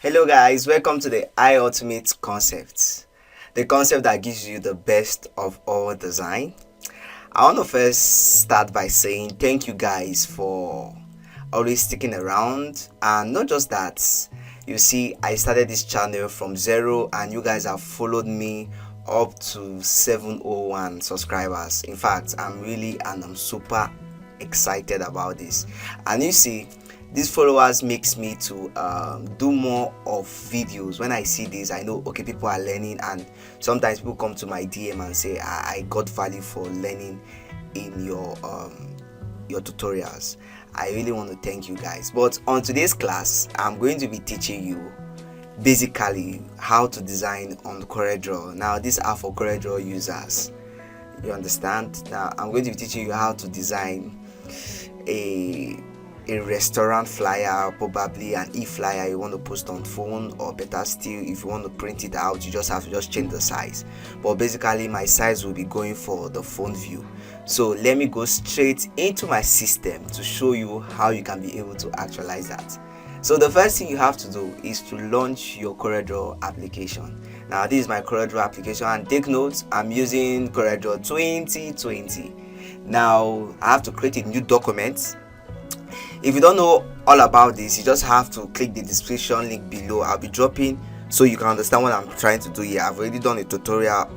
Hello guys, welcome to the ultimate concept. The concept that gives you the best of all design. I want to first start by saying thank you guys for always sticking around, and not just that. You see, I started this channel from zero and you guys have followed me up to 701 subscribers. In fact, I'm super excited about this. And you see, these followers makes me to do more of videos. When I see this, I know okay, people are learning, and sometimes people come to my DM and say I got value for learning in your tutorials. I really want to thank you guys. But on today's class, I'm going to be teaching you basically how to design on Coreldraw. Now these are for Coreldraw users, you understand. Now I'm going to be teaching you how to design a restaurant flyer, probably an e-flyer you want to post on phone, or better still, if you want to print it out, you just have to change the size. But basically my size will be going for the phone view. So let me go straight into my system to show you how you can be able to actualize that. So the first thing you have to do is to launch your Coreldraw application. Now this is my Coreldraw application, and take notes, I'm using Coreldraw 2020. Now I have to create a new document. If you don't know all about this, you just have to click the description link below. I'll be dropping so you can understand what I'm trying to do here. I've already done a tutorial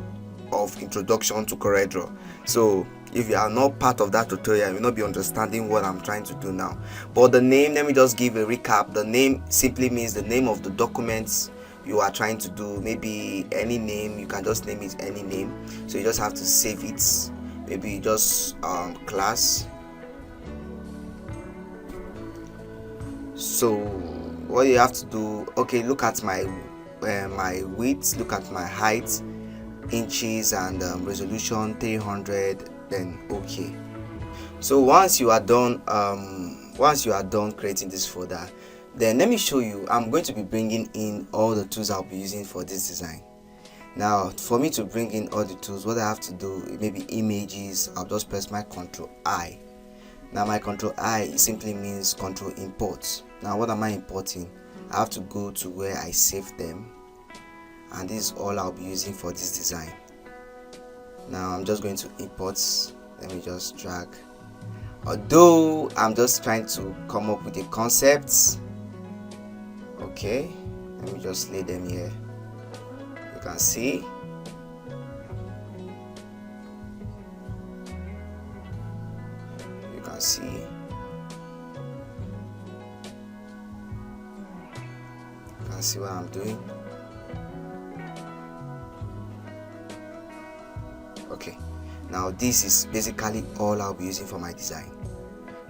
of introduction to Coreldraw, so if you are not part of that tutorial, you will not be understanding what I'm trying to do now. But the name, let me just give a recap. The name simply means the name of the documents you are trying to do. Maybe any name, you can just name it any name. So you just have to save it. Maybe just class. So what you have to do, okay, look at my width, look at my height, inches, and resolution 300. Then okay. So once you are done creating this folder, then let me show you. I'm going to be bringing in all the tools I'll be using for this design. Now for me to bring in all the tools, what I have to do, maybe images, I'll just press my Control I. Now my Control I simply means control import. Now what am I importing? I have to go to where I saved them, and this is all I'll be using for this design. Now I'm just going to import. Let me just drag. Although I'm just trying to come up with a concept. Okay, let me just lay them here. You can see. See, you can see what I'm doing. Okay, now this is basically all I'll be using for my design.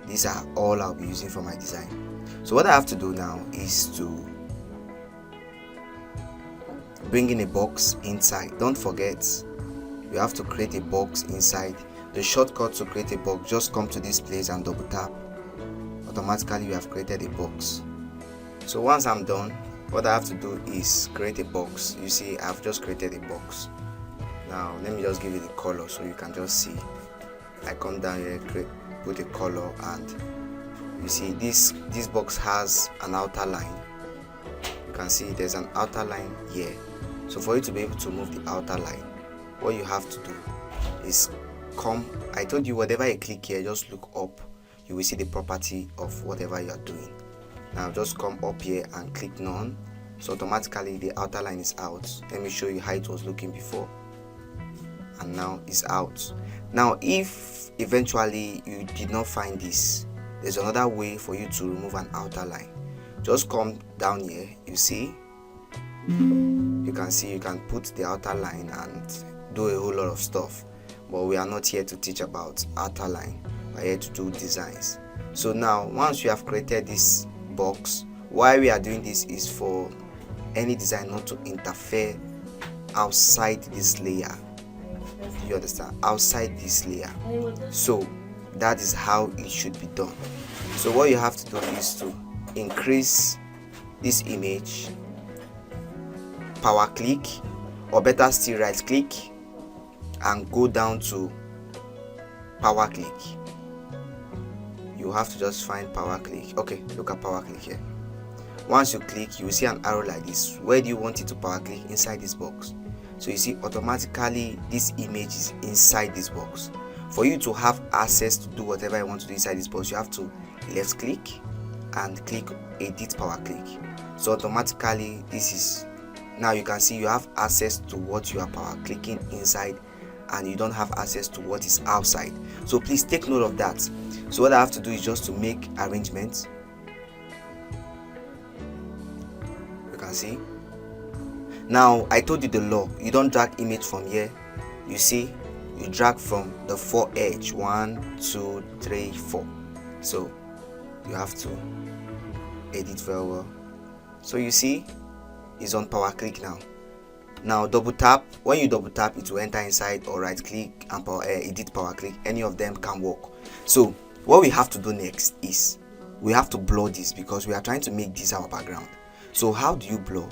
These are all I'll be using for my design. So what I have to do now is to bring in a box inside. Don't forget, you have to create a box inside. The shortcut to create a box, just come to this place and double tap. Automatically you have created a box. So once I'm done, what I have to do is create a box. You see, I've just created a box. Now let me just give it a color so you can just see. I come down here, put a color, and you see this box has an outer line. You can see there's an outer line here. So for you to be able to move the outer line, what you have to do is come. I told you, whatever you click here, just look up, you will see the property of whatever you are doing. Now just come up here and click none, so automatically the outer line is out. Let me show you how it was looking before, and now it's out. Now if eventually you did not find this, there's another way for you to remove an outer line. Just come down here, you see, you can see you can put the outer line and do a whole lot of stuff. But we are not here to teach about outer line, we are here to do designs. So now once you have created this box, why we are doing this is for any design not to interfere outside this layer. You understand? Outside this layer. So that is how it should be done. So what you have to do is to increase this image, power click, or better still right click and go down to power click. You have to just find power click. Okay, look at power click here. Once you click, you will see an arrow like this. Where do you want it to power click? Inside this box. So you see automatically this image is inside this box. For you to have access to do whatever you want to do inside this box, you have to left click and click edit power click. So automatically this is, now you can see you have access to what you are power clicking inside, and you don't have access to what is outside. So please take note of that. So what I have to do is just to make arrangements. You can see. Now I told you the law. You don't drag image from here. You see, you drag from the 4 edge. 1, 2, 3, 4. So you have to edit very well. So you see, it's on power click now. Now double tap. When you double tap, it will enter inside, or right click and edit power click. Any of them can work. So what we have to do next is we have to blur this, because we are trying to make this our background. So how do you blur?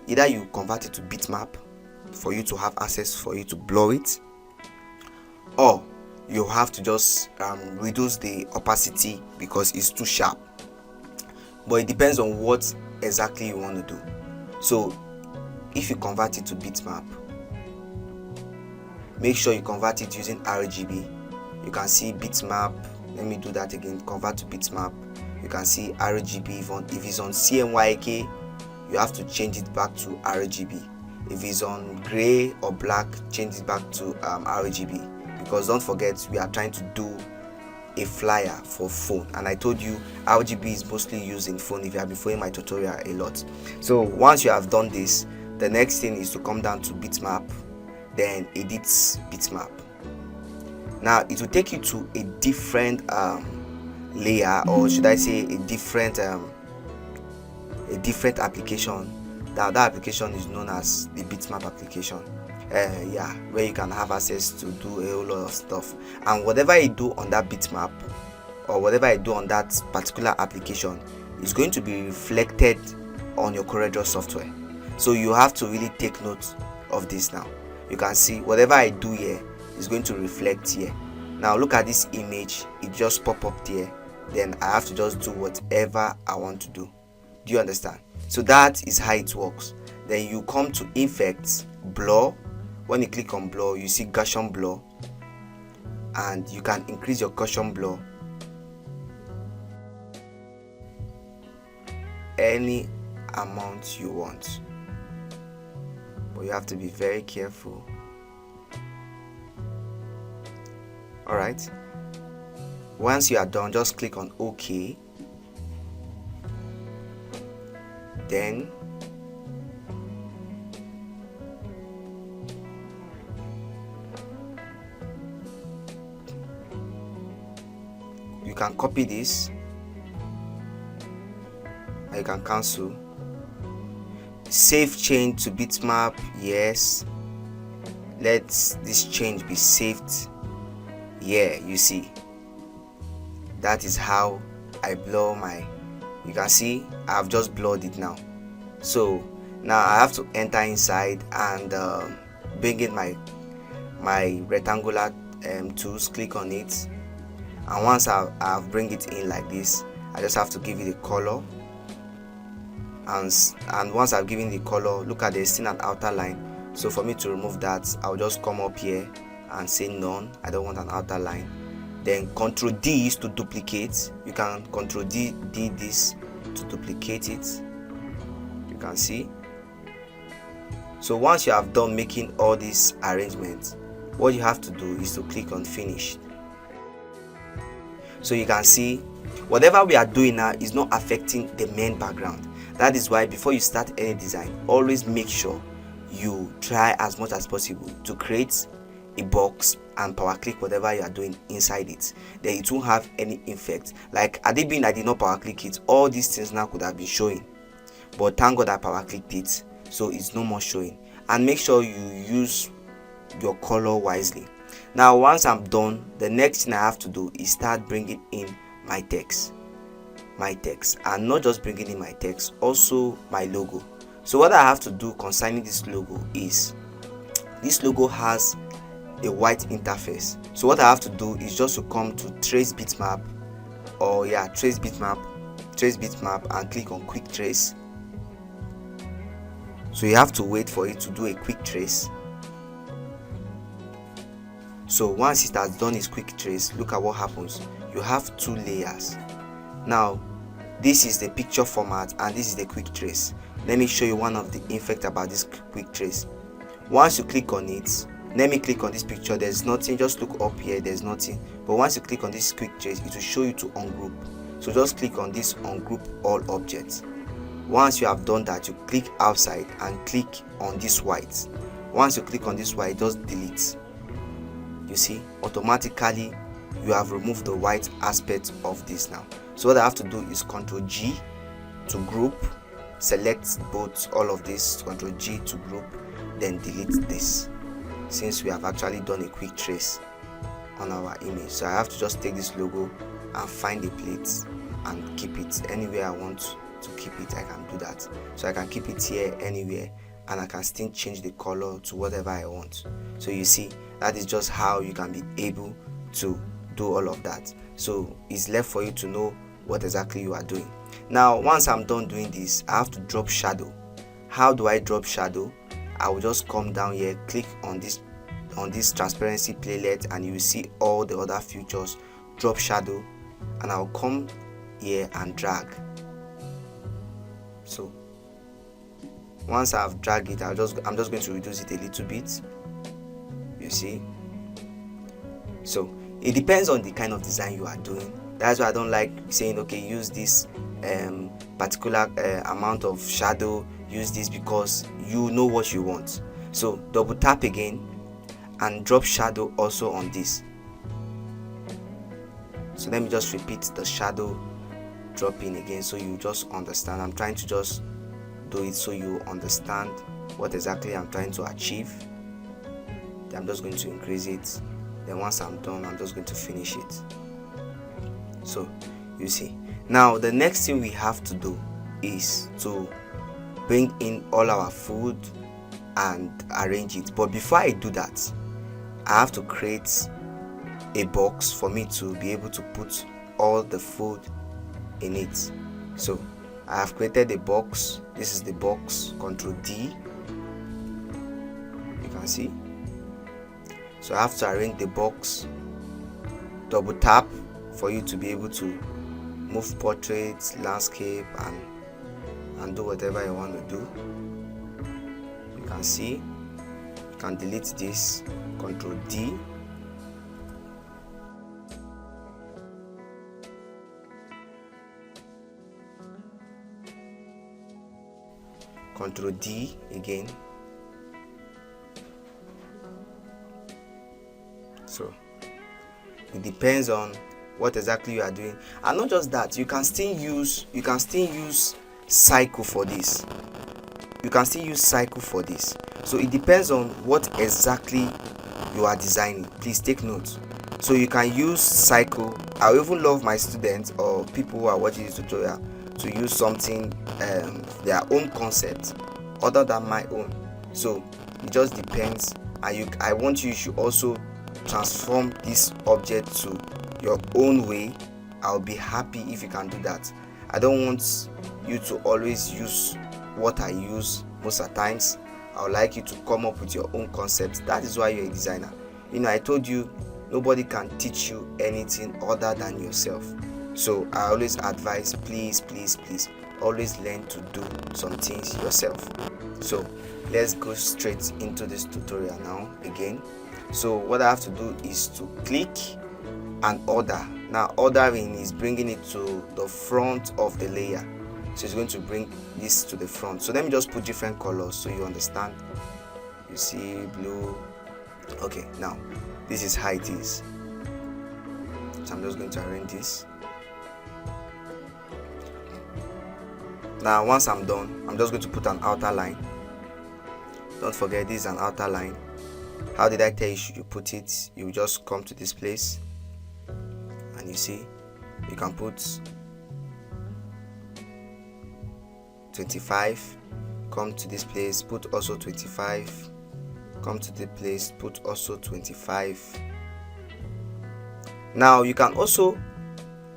Either you convert it to bitmap for you to have access, for you to blur it, or you have to just reduce the opacity because it's too sharp. But it depends on what exactly you want to do. So if you convert it to bitmap, make sure you convert it using RGB. You can see bitmap. Let me do that again. Convert to bitmap. You can see RGB. If it's on CMYK, you have to change it back to RGB. If it's on gray or black, change it back to RGB, because don't forget we are trying to do a flyer for phone, and I told you RGB is mostly used in phone if you have been following my tutorial a lot. So once you have done this, the next thing is to come down to bitmap, then edit bitmap. Now it will take you to a different layer, or should I say a different application. That application is known as the bitmap application. Where you can have access to do a whole lot of stuff, and whatever you do on that bitmap, or whatever you do on that particular application, is going to be reflected on your Coreldraw software. So you have to really take note of this. Now you can see whatever I do here is going to reflect here. Now look at this image, it just pop up there, then I have to just do whatever I want to do. Do you understand? So that is how it works. Then you come to effects, blur. When you click on blur, you see Gaussian blur, and you can increase your Gaussian blur any amount you want, but you have to be very careful. Alright, once you are done, just click on OK. Then you can copy this, and you can cancel. Save change to bitmap, yes. Let this change be saved. Yeah, you see, that is how I blur my, you can see I've just blurred it now. So now I have to enter inside and bring in my rectangular tools, click on it, and once I've bring it in like this, I just have to give it a color, and once I've given the color, look at, there's still an outer line. So for me to remove that, I'll just come up here and say none, I don't want an outer line. Then Ctrl D is to duplicate. You can Ctrl D this to duplicate it. You can see. So once you have done making all these arrangements, what you have to do is to click on finish. So you can see whatever we are doing now is not affecting the main background. That is why before you start any design, always make sure you try as much as possible to create a box and power click whatever you are doing inside it. Then it won't have any effect. Like had it been I did not power click it, all these things now could have been showing, but thank God I power clicked it, so it's no more showing. And make sure you use your color wisely. Now once I'm done, the next thing I have to do is start bringing in my text, and not just bringing in my text, also my logo. So what I have to do concerning this logo is, this logo has a white interface. So what I have to do is just to come to trace bitmap, trace bitmap, trace bitmap and click on quick trace. So you have to wait for it to do a quick trace. So once it has done its quick trace, look at what happens. You have 2 layers. Now this is the picture format and this is the quick trace. Let me show you one of the effects about this quick trace. Once you click on it, let me click on this picture. There's nothing. Just look up here, there's nothing. But once you click on this quick trace, it will show you to ungroup. So just click on this ungroup all objects. Once you have done that, you click outside and click on this white. Once you click on this white, just delete. You see, automatically you have removed the white aspect of this now. So what I have to do is Ctrl G to group, select both, all of this, Ctrl G to group, then delete this, since we have actually done a quick trace on our image. So I have to just take this logo and find a plate and keep it anywhere I want to keep it. I can do that. So I can keep it here anywhere, and I can still change the color to whatever I want. So you see, that is just how you can be able to do all of that. So it's left for you to know what exactly you are doing. Now once I'm done doing this, I have to drop shadow. How do I drop shadow? I will just come down here, click on this transparency playlet, and you will see all the other features. Drop shadow, and I'll come here and drag. So once I've dragged it, I'm just going to reduce it a little bit. You see, so it depends on the kind of design you are doing. That's why I don't like saying, okay, use this particular amount of shadow, use this, because you know what you want. So double tap again and drop shadow also on this. So let me just repeat the shadow dropping again, so you just understand. I'm trying to just do it so you understand what exactly I'm trying to achieve. Then I'm just going to increase it. Then once I'm done, I'm just going to finish it. So you see, now the next thing we have to do is to bring in all our food and arrange it. But before I do that, I have to create a box for me to be able to put all the food in it. So I have created a box. This is the box. Ctrl D, you can see. So I have to arrange the box. Double tap for you to be able to move portraits, landscape, and do whatever you want to do. You can see, you can delete this. Ctrl D. Ctrl D again. So it depends on what exactly you are doing. And not just that, you can still use cycle for this. You can still use cycle for this. So it depends on what exactly you are designing. Please take note. So you can use cycle. I even love my students or people who are watching this tutorial to use something their own concept other than my own. So it just depends, and I want you should also transform this object to your own way. I'll be happy if you can do that. I don't want you to always use what I use most of the times. I would like you to come up with your own concepts. That is why you're a designer. You know, I told you nobody can teach you anything other than yourself. So I always advise, please always learn to do some things yourself. So let's go straight into this tutorial now again. So what I have to do is to click and order. Now ordering is bringing it to the front of the layer. So it's going to bring this to the front. So let me just put different colors so you understand. You see blue. Okay, now this is how it is. So I'm just going to arrange this. Now once I'm done, I'm just going to put an outer line. Don't forget, this is an outer line. How did I tell you you put it? You just come to this place and you see you can put 25, come to this place, put also 25, come to the place, put also 25. Now you can also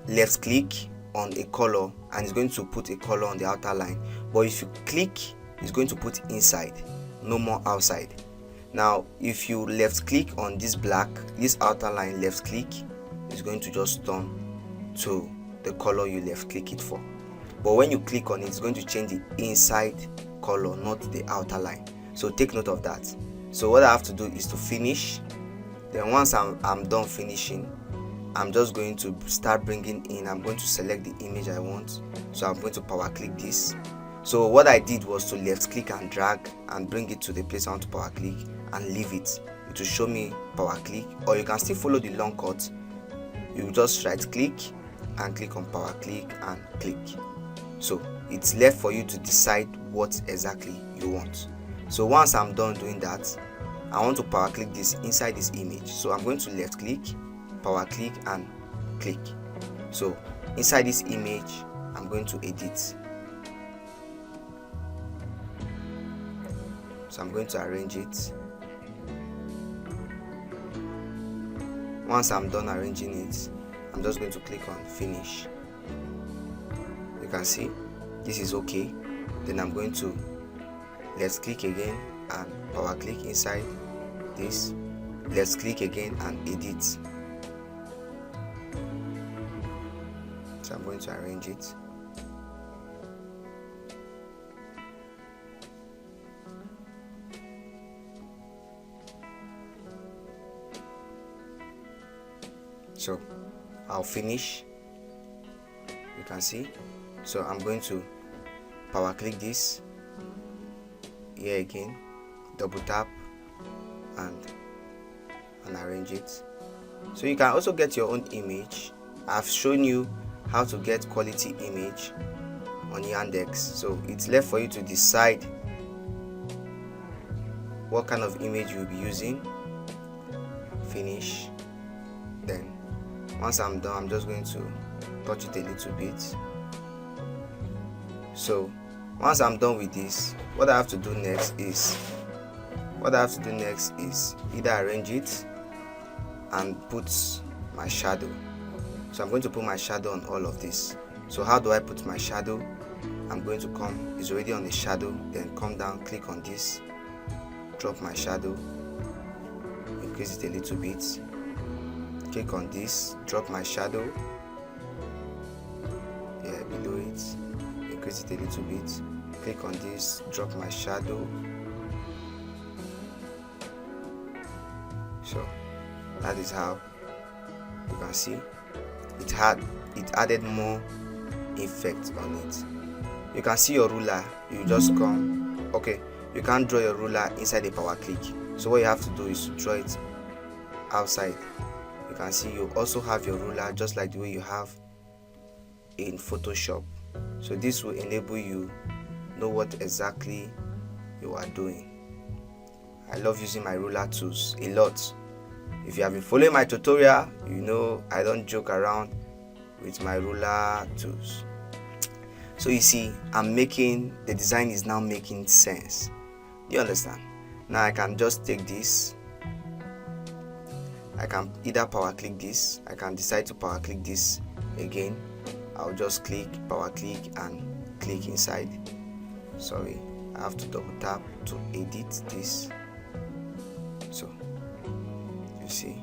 left click on a color and it's going to put a color on the outer line, but if you click, it's going to put inside, no more outside. Now if you left click on this black, this outer line, left click, it's going to just turn to the color you left click it for. But when you click on it, it's going to change the inside color, not the outer line. So take note of that. So what I have to do is to finish. Then once I'm done finishing, I'm just going to start bringing in, I'm going to select the image I want. So I'm going to power click this. So what I did was to left click and drag and bring it to the place I want to power click and leave it. It will show me power click, or you can still follow the long cut. You just right click and click on power click and click. So it's left for you to decide what exactly you want. So once I'm done doing that, I want to power click this inside this image. So I'm going to left click, power click and click. So inside this image, I'm going to edit. So I'm going to arrange it. Once I'm done arranging it, I'm just going to click on finish. You can see this is okay. Then I'm going to left click again and power click inside this, left click again and edit. So I'm going to arrange it. So I'll finish. You can see. So I'm going to power click this here again, double tap and arrange it. So you can also get your own image. I've shown you how to get quality image on Yandex. So it's left for you to decide what kind of image you'll be using. Finish. Then once I'm done, I'm just going to touch it a little bit. So once I'm done with this, what I have to do next is either arrange it and put my shadow. So I'm going to put my shadow on all of this. So how do I put my shadow? I'm going to come, it's already on the shadow, then come down, click on this, drop my shadow, increase it a little bit, click on this, drop my shadow, below it, increase it a little bit, click on this, drop my shadow. So that is how you can see it added more effect on it. You can see your ruler, you just come, okay, you can't draw your ruler inside the power click. So what you have to do is to draw it outside. You can see you also have your ruler just like the way you have in Photoshop. So this will enable you know what exactly you are doing. I love using my ruler tools a lot. If you have been following my tutorial, you know I don't joke around with my ruler tools. So you see, the design is now making sense. You understand? Now I can just take this. I can either power click this. I can decide to power click this again. I'll just click, power click and click inside. Sorry, I have to double tap to edit this. So you see,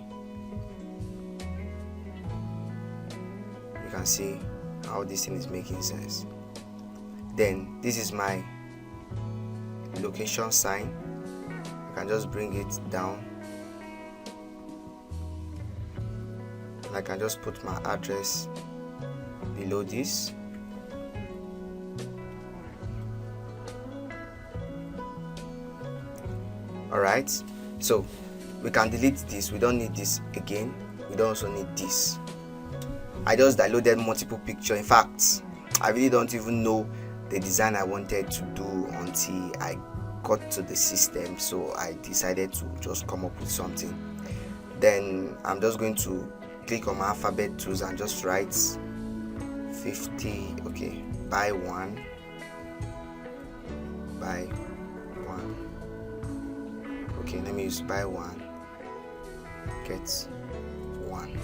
you can see how this thing is making sense. Then this is my location sign. I can just bring it down and I can just put my address below this. Alright, so we can delete this. We don't need this again. We don't also need this. I just downloaded multiple pictures. In fact, I really don't even know the design I wanted to do until I got to the system. So I decided to just come up with something. Then I'm just going to click on my alphabet tools and just write 50, okay, by 1 by 1. Okay, let me use by 1 get 1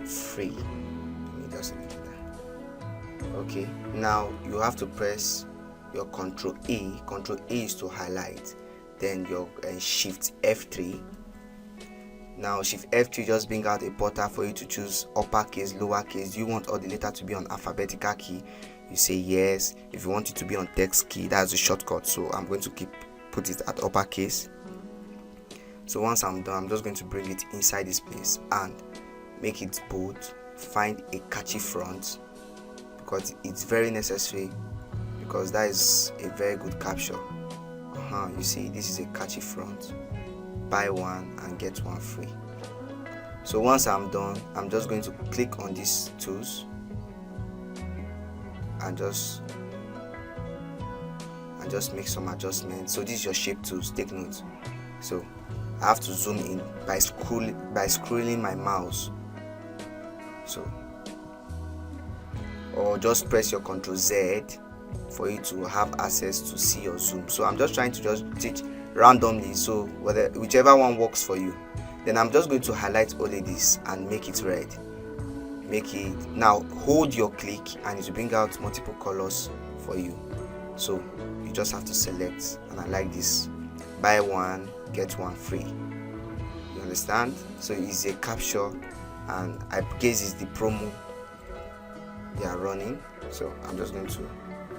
free. Let me just indicate that. Okay, now you have to press your Control A. Control A is to highlight, then your Shift F3. Now Shift F3 just bring out a portal for you to choose uppercase, lowercase. Do you want all the letter to be on alphabetical key? You say yes. If you want it to be on text key, that's the shortcut, so I'm going to put it at uppercase. So once I'm done, I'm just going to bring it inside this place and make it bold. Find a catchy font, because it's very necessary, because that is a very good capture. You see, this is a catchy font. Buy one and get one free. So once I'm done, I'm just going to click on these tools and just make some adjustments. So this is your shape tools, take note. So I have to zoom in by scrolling my mouse. So, or just press your Ctrl Z for you to have access to see your zoom. So I'm just trying to just teach randomly, so whichever one works for you. Then I'm just going to highlight only this and make it red. Now hold your click and it will bring out multiple colors for you. So you just have to select, and I like this, buy one get one free. You understand? So it's a capture, and I guess it's the promo they are running. So I'm just going to,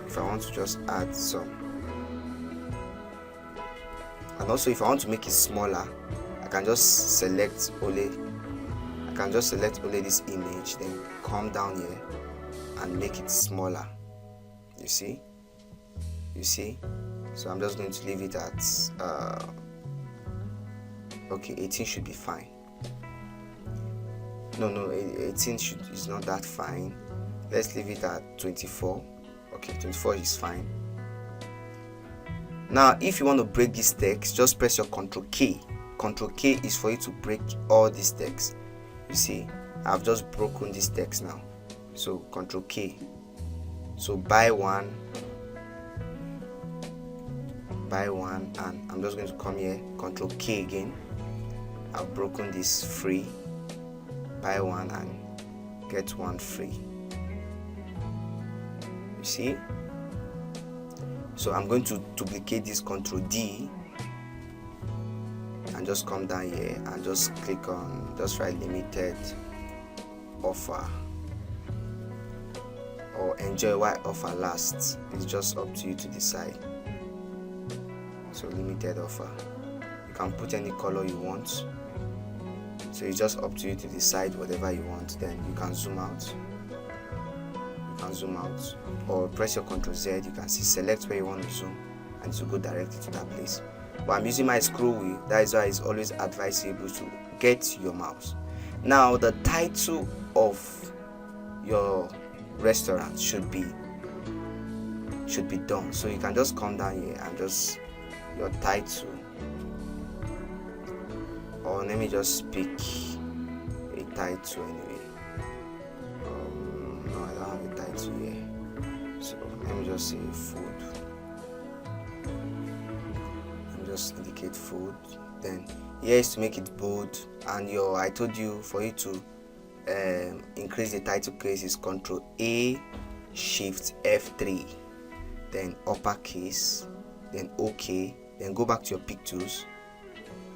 if I want to just add some, and also if I want to make it smaller, I can just select only this image, then come down here and make it smaller. You see? So I'm just going to leave it at okay, 18 should be fine. No, 18 is not that fine. Let's leave it at 24. Okay, 24 is fine. Now if you want to break this text, just press your Ctrl K. Ctrl K is for you to break all this text. You see, I've just broken this text now. So Ctrl K. So buy one, and I'm just going to come here, Ctrl K again. I've broken this free, buy one and get one free. You see? So I'm going to duplicate this, Ctrl D, and just come down here and just click on, just write limited offer, or enjoy while offer lasts. It's just up to you to decide. So limited offer, you can put any color you want, so it's just up to you to decide whatever you want. Then you can zoom out, or press your Ctrl Z. You can see, select where you want to zoom and to go directly to that place. But I'm using my scroll wheel, that is why it's always advisable to get your mouse. Now the title of your restaurant should be done, so you can just come down here and just your title, or let me just pick a title anyway. No, I don't have a title here, so let me just say food. Let me just indicate food. Then here is to make it bold, and I told you for you to increase the title case is Ctrl A, Shift F3, then uppercase, then OK, then go back to your pick tools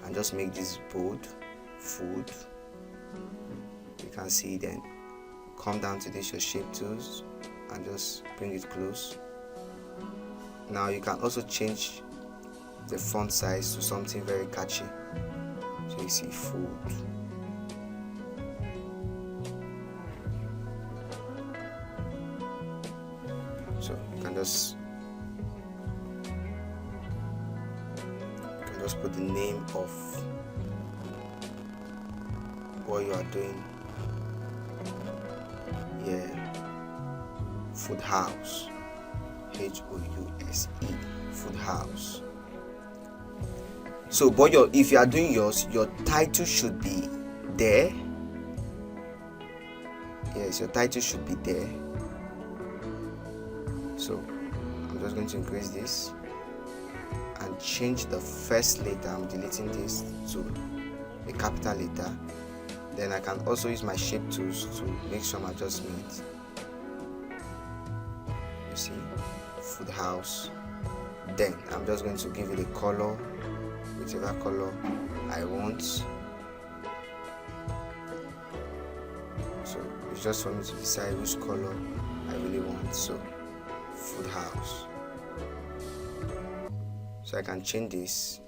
and just make this bold, food. You can see, then come down to this, your shape tools, and just bring it close. Now you can also change the font size to something very catchy. So you see food. So you can just put the name of what you are doing. Yeah, food house, HOUSE, food house. So, but if you are doing yours, your title should be there. Yes, your title should be there. So I'm just going to increase this and change the first letter. I'm deleting this to a capital letter. Then I can also use my shape tools to make some adjustments. You see, food house. Then I'm just going to give it a color, whichever color I want. So it's just for me to decide which color I really want. So food house. So I can change this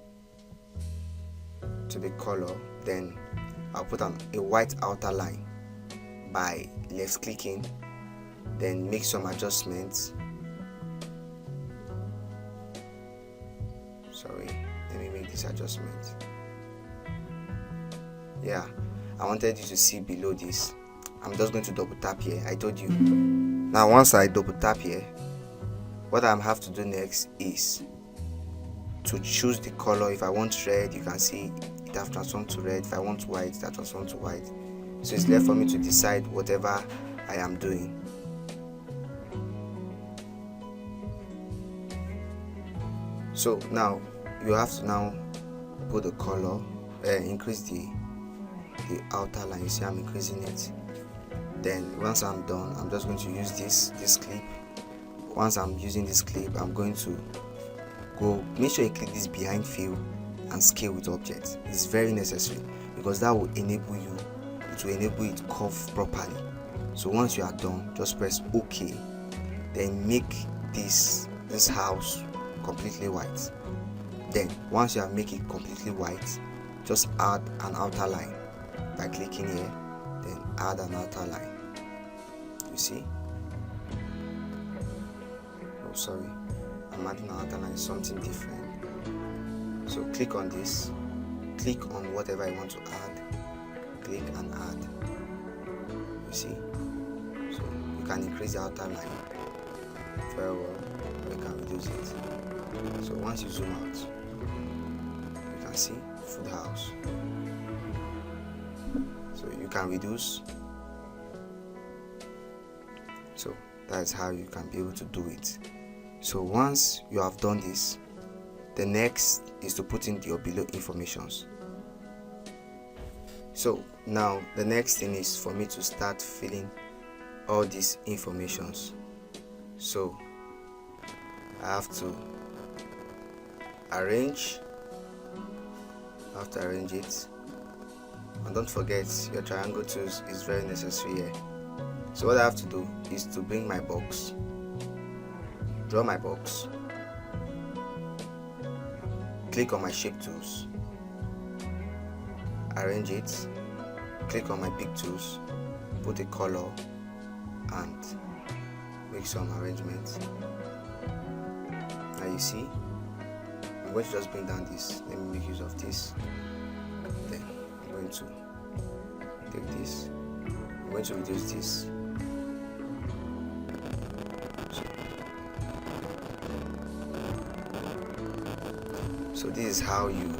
to the color. Then I'll put on a white outer line by left clicking, then make some adjustments. Sorry, let me make this adjustment. Yeah, I wanted you to see below this. I'm just going to double tap here. I told you. Now once I double tap here, what I have to do next is to choose the color. If I want red, you can see it has transformed to red. If I want white, that transformed to white. So it's left for me to decide whatever I am doing. So now you have to now put the color, increase the outer line. You see I'm increasing it. Then once I'm done, I'm just going to use this clip. Once I'm using this clip, I'm going to go, make sure you click this behind fill and scale with object. It's very necessary because that will enable you, it will enable it to curve properly. So once you are done, just press OK. Then make this house completely white. Then once you have made it completely white, just add an outer line by clicking here, then add an outer line. You see? Oh sorry, I'm adding an outer line, something different. So click on this, click on whatever I want to add, click and add. You see? So you can increase the outer line very well, or you can reduce it. So once you zoom out, you can see food house. So you can reduce. So that's how you can be able to do it. So once you have done this, the next is to put in your below informations. So now the next thing is for me to start filling all these informations. So I have to arrange. I have to arrange it, and don't forget your triangle tools is very necessary here. So what I have to do is to bring my box, draw my box, click on my shape tools, arrange it, click on my big tools, put a color and make some arrangements. Now you see, I'm going to just bring down this. Let me make use of this. Then I'm going to take this. I'm going to reduce this. So this is how you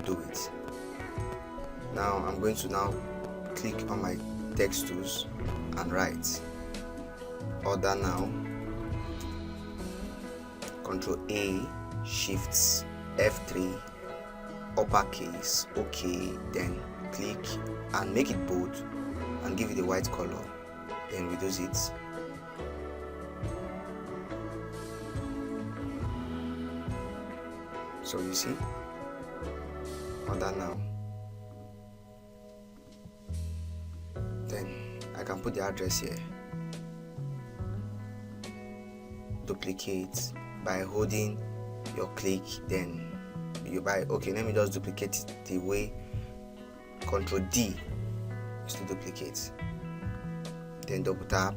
do it. Now I'm going to now click on my text tools and write order now. Control A, Shift F3, uppercase, OK, then click and make it bold and give it a white color, then reduce it. So you see, order now. Then I can put the address here. Duplicate by holding your click, then you buy. Okay, let me just duplicate it the way Control D is to duplicate. Then double tap,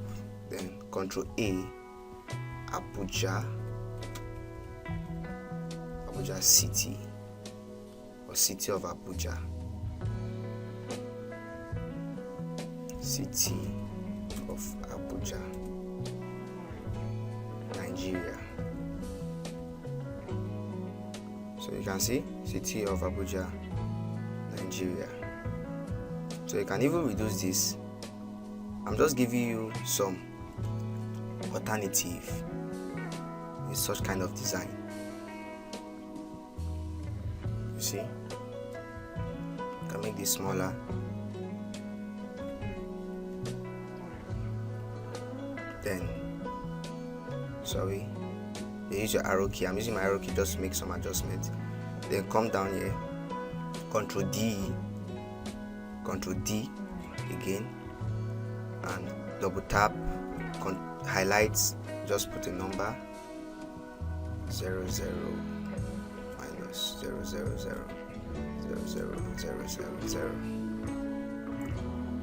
then Control A, Abuja city or city of Abuja, city of Abuja, Nigeria. So you can see city of Abuja, Nigeria. So you can even reduce this. I'm just giving you some alternative in such kind of design. You see, you can make this smaller, then you use your arrow key. I'm using my arrow key just to make some adjustments. Then come down here, Control D again, and double tap, highlights, just put a number 00 minus 000 00000.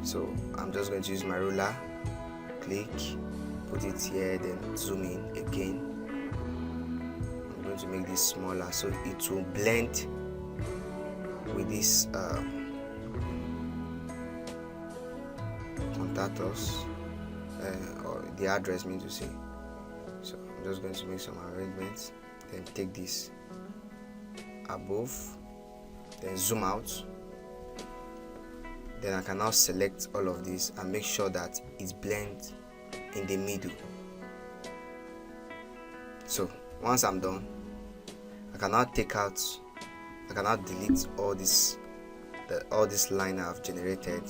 So I'm just going to use my ruler, click, put it here, then zoom in again. I'm going to make this smaller so it will blend with this contact us, or the address, mean to say. So I'm just going to make some arrangements, then take this above, then zoom out. Then I can now select all of this and make sure that it blends in the middle. So once I'm done, I can now delete all this line I've generated.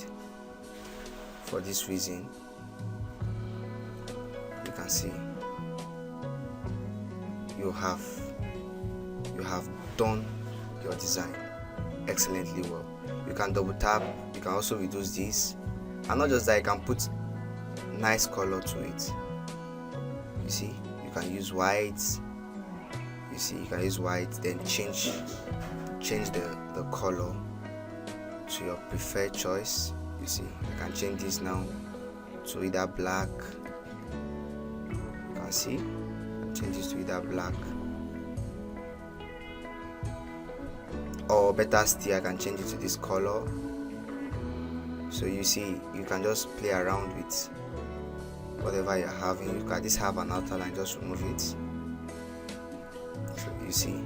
For this reason, you can see you have done your design excellently well. You can double tap, you can also reduce this, and not just that, you can put nice color to it. You see, you can use white. You see, you can use white, then change the color to your preferred choice. You see, I can change this now to either black. You can see, change this to either black, or better still, I can change it to this color. So you see, you can just play around with whatever you're having. You can just have an outline, just remove it. So you see,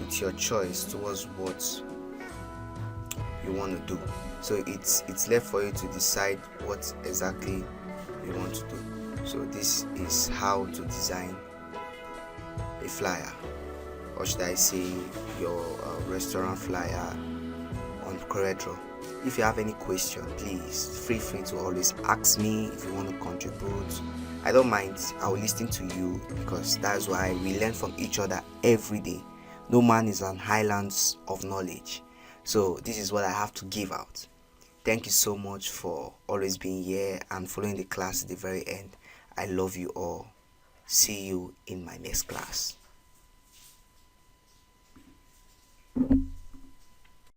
it's your choice towards what you want to do. So it's left for you to decide what exactly you want to do. So this is how to design a flyer, or should I say your restaurant flyer on Coreldraw. If you have any question, please feel free to always ask me. If you want to contribute, I don't mind. I will listen to you, because that's why we learn from each other every day. No man is on highlands of knowledge. So this is what I have to give out. Thank you so much for always being here and following the class to the very end. I love you all. See you in my next class.